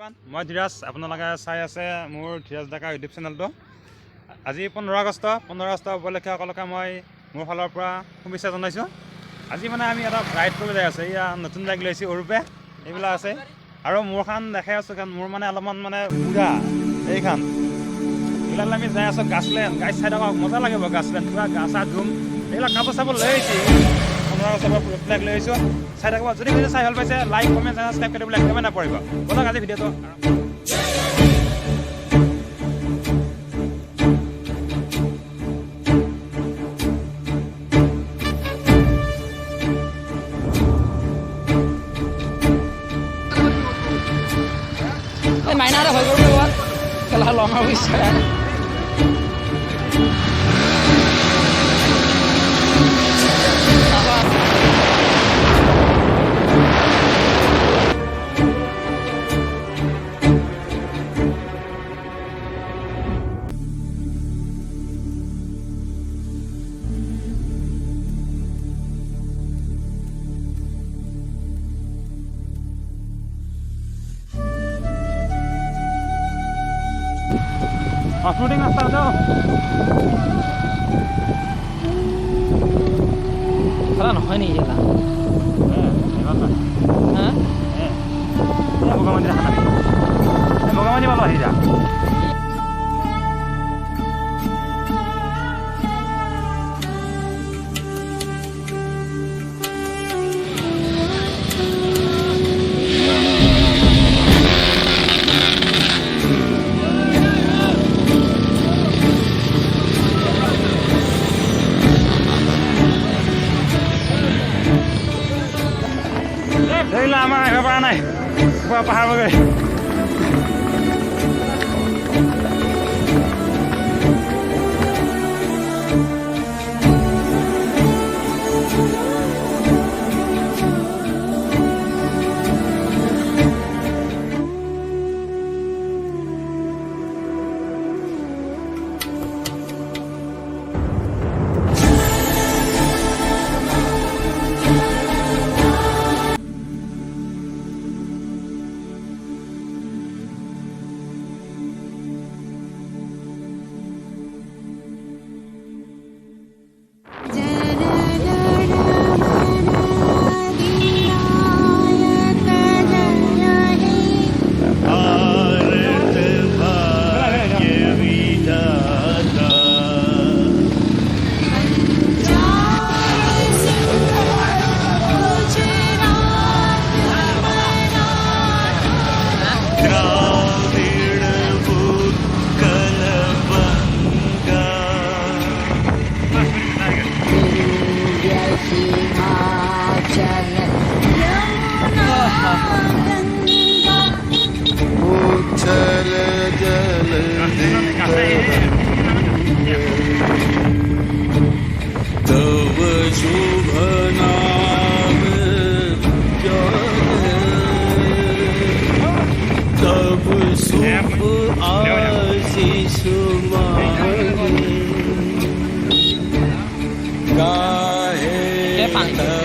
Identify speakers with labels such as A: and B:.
A: Everyone, মই ধীৰাজ। আপোনালোকে চাই আছে মোৰ ধীৰাজ ডেকা ইউটিউব চেনেলটো। আজি 15 আগষ্ট উপলক্ষে সকলোকে মই মোৰ ফালৰ পৰা শুভেচ্ছা জনাইছোঁ। আজি মানে আমি এটা ৰাইড কৰিব যাই আছোঁ। এয়া নতুন বাইক লৈছোঁ অৰূপে, এইবিলাক আছে। আৰু মোৰখন দেখাই আছোঁ, কাৰণ মোৰ মানে অলপমান মানে বুঢ়া এইখন। এইবিলাক আমি যাই আছোঁ গাছলেণ্ড। গাইড চাই থাকক, মজা লাগিব গাছলেণ্ড। পুৰা গা চা ধুম, এইবিলাক কাপোৰ চাপোৰ লৈ আহিছোঁ। 15 আগষ্টৰ পৰা লৈ আহিছোঁ, চাই থাকিব। যদি ভিডিঅ' চাই ভাল পাইছে, লাইক কমেণ্ট ছাবস্ক্ৰাইব কৰিবলৈ একেবাৰে নপৰিব। বলক আজি ভিডিঅ'টো
B: মাইনা এটা হৈ কৰিব খেলা লং আৰু ইচ্ছা
A: shooting hasta daw.
B: খেলা নহয় নেকি খেলা
A: বগামাটি দেখা নাবি বগামাটি পালো আহি যা ধৰিলা আমাৰ আহিব পৰা নাই পাহাৰ বগৈ
B: Pantai